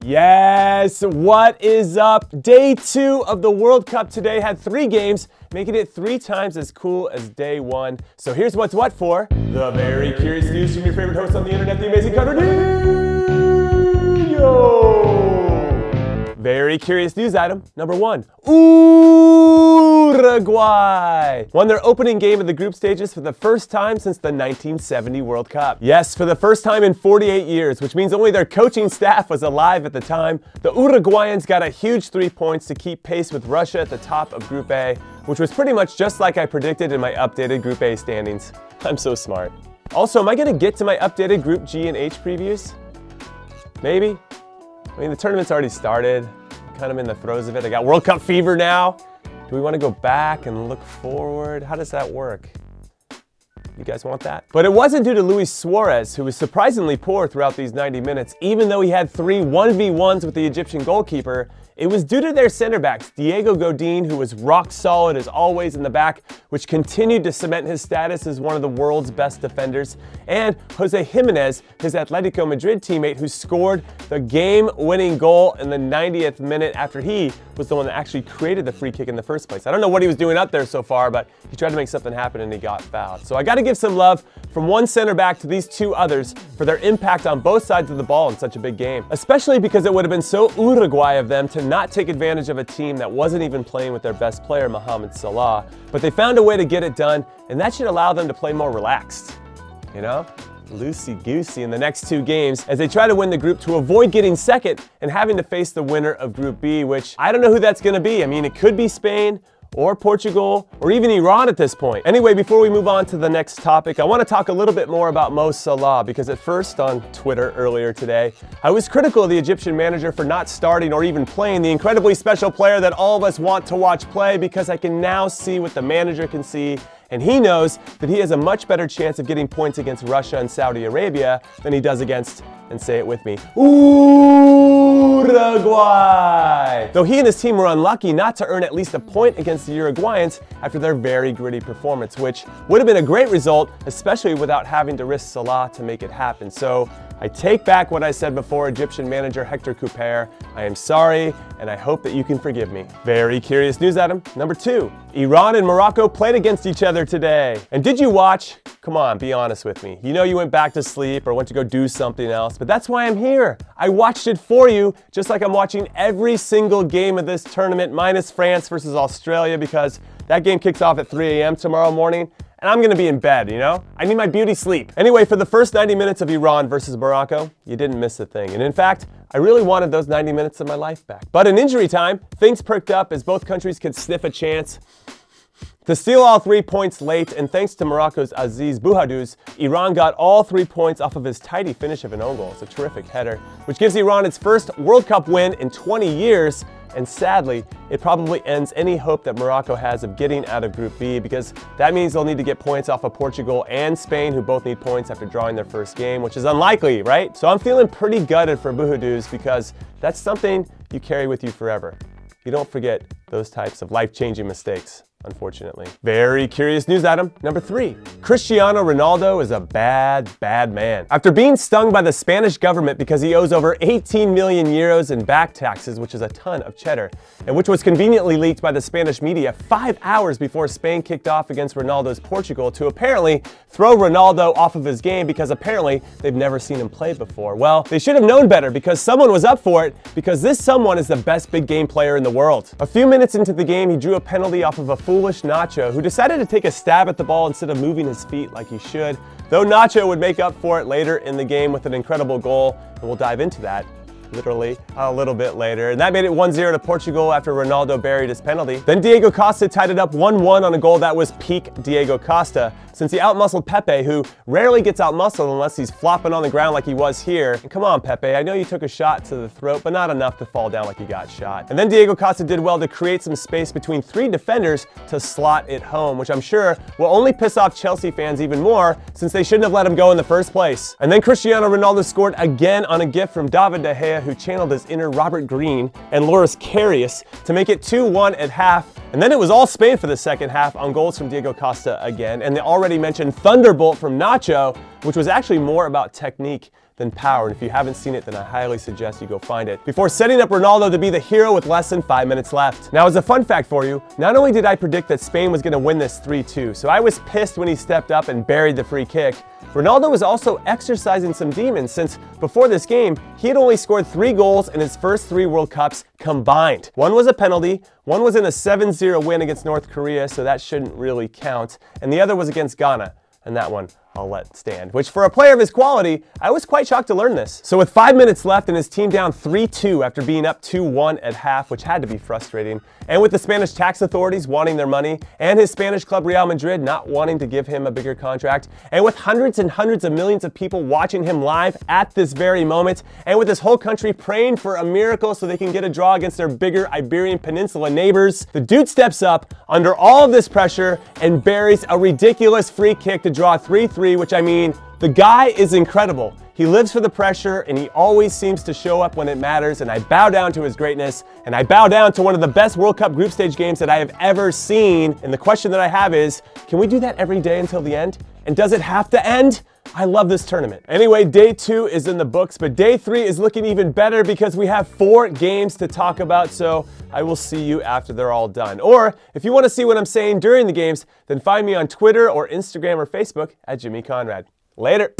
Yes, what is up? Day 2 of the World Cup today had 3 games, making it 3 times as cool as day 1. So here's what's what for the very curious news from your favorite host on the internet, the amazing Conrad. Very curious news item number 1. Uruguay won their opening game of the group stages for the first time since the 1970 World Cup. Yes, for the first time in 48 years, which means only their coaching staff was alive at the time. The Uruguayans got a huge 3 points to keep pace with Russia at the top of Group A, which was pretty much just like I predicted in my updated Group A standings. I'm so smart. Also, am I going to get to my updated Group G and H previews? Maybe. I mean, the tournament's already started. I'm kind of in the throes of it. I got World Cup fever now. Do we want to go back and look forward? How does that work? You guys want that? But it wasn't due to Luis Suarez, who was surprisingly poor throughout these 90 minutes, even though he had 3 1v1s with the Egyptian goalkeeper. It was due to their center backs, Diego Godin, who was rock solid as always in the back, which continued to cement his status as one of the world's best defenders, and Jose Jimenez, his Atletico Madrid teammate, who scored the game-winning goal in the 90th minute after he was the one that actually created the free kick in the first place. I don't know what he was doing up there so far, but he tried to make something happen and he got fouled. So I got to give some love from one center back to these 2 others for their impact on both sides of the ball in such a big game, especially because it would have been so Uruguay of them to not take advantage of a team that wasn't even playing with their best player, Mohamed Salah. But they found a way to get it done, and that should allow them to play more relaxed. You know? Loosey-goosey in the next 2 games as they try to win the group to avoid getting second and having to face the winner of Group B, which I don't know who that's going to be. I mean, it could be Spain, or Portugal, or even Iran at this point. Anyway, before we move on to the next topic, I want to talk a little bit more about Mo Salah, because at first on Twitter earlier today, I was critical of the Egyptian manager for not starting or even playing the incredibly special player that all of us want to watch play, because I can now see what the manager can see, and he knows that he has a much better chance of getting points against Russia and Saudi Arabia than he does against, and say it with me, Uruguay! Though he and his team were unlucky not to earn at least a point against the Uruguayans after their very gritty performance, which would have been a great result, especially without having to risk Salah to make it happen. So I take back what I said before, Egyptian manager Hector Cuper. I am sorry, and I hope that you can forgive me. Very curious news item number 2. Iran and Morocco played against each other today. And did you watch? Come on, be honest with me. You know you went back to sleep or went to go do something else, but that's why I'm here. I watched it for you, just like I'm watching every single game of this tournament, minus France versus Australia, because that game kicks off at 3 a.m. tomorrow morning, and I'm gonna be in bed, you know? I need my beauty sleep. Anyway, for the first 90 minutes of Iran versus Morocco, you didn't miss a thing. And in fact, I really wanted those 90 minutes of my life back. But in injury time, things perked up as both countries could sniff a chance to steal all 3 points late, and thanks to Morocco's Aziz Bouhadouz, Iran got all 3 points off of his tidy finish of an own goal. It's a terrific header, which gives Iran its first World Cup win in 20 years, and sadly, it probably ends any hope that Morocco has of getting out of Group B, because that means they'll need to get points off of Portugal and Spain, who both need points after drawing their first game, which is unlikely, right? So I'm feeling pretty gutted for Bouhadouz, because that's something you carry with you forever. You don't forget those types of life-changing mistakes, unfortunately. Very curious news item number 3. Cristiano Ronaldo is a bad, bad man. After being stung by the Spanish government because he owes over 18 million euros in back taxes, which is a ton of cheddar, and which was conveniently leaked by the Spanish media 5 hours before Spain kicked off against Ronaldo's Portugal to apparently throw Ronaldo off of his game because apparently they've never seen him play before. Well, they should have known better, because someone was up for it, because this someone is the best big game player in the world. A few minutes into the game, he drew a penalty off of a foolish Nacho, who decided to take a stab at the ball instead of moving his feet like he should, though Nacho would make up for it later in the game with an incredible goal, and we'll dive into that literally a little bit later. And that made it 1-0 to Portugal after Ronaldo buried his penalty. Then Diego Costa tied it up 1-1 on a goal that was peak Diego Costa, since he outmuscled Pepe, who rarely gets outmuscled unless he's flopping on the ground like he was here. And come on, Pepe, I know you took a shot to the throat, but not enough to fall down like you got shot. And then Diego Costa did well to create some space between 3 defenders to slot it home, which I'm sure will only piss off Chelsea fans even more, since they shouldn't have let him go in the first place. And then Cristiano Ronaldo scored again on a gift from David De Gea, who channeled his inner Robert Green and Loris Karius to make it 2-1 at half. And then it was all Spain for the second half on goals from Diego Costa again, and the already mentioned thunderbolt from Nacho, which was actually more about technique than power, and if you haven't seen it, then I highly suggest you go find it, before setting up Ronaldo to be the hero with less than 5 minutes left. Now, as a fun fact for you, not only did I predict that Spain was going to win this 3-2, so I was pissed when he stepped up and buried the free kick, Ronaldo was also exercising some demons, since before this game, he had only scored 3 goals in his first 3 World Cups combined. One was a penalty, one was in a 7-0 win against North Korea, so that shouldn't really count, and the other was against Ghana, and that one I'll let stand. Which, for a player of his quality, I was quite shocked to learn this. So with 5 minutes left and his team down 3-2 after being up 2-1 at half, which had to be frustrating, and with the Spanish tax authorities wanting their money, and his Spanish club Real Madrid not wanting to give him a bigger contract, and with hundreds and hundreds of millions of people watching him live at this very moment, and with this whole country praying for a miracle so they can get a draw against their bigger Iberian Peninsula neighbors, the dude steps up under all of this pressure and buries a ridiculous free kick to draw 3-3, which, I mean, the guy is incredible. He lives for the pressure, and he always seems to show up when it matters, and I bow down to his greatness, and I bow down to one of the best World Cup group stage games that I have ever seen. And the question that I have is, can we do that every day until the end? And does it have to end? I love this tournament. Anyway, day 2 is in the books, but day 3 is looking even better because we have 4 games to talk about, so I will see you after they're all done. Or, if you want to see what I'm saying during the games, then find me on Twitter or Instagram or Facebook at Jimmy Conrad. Later.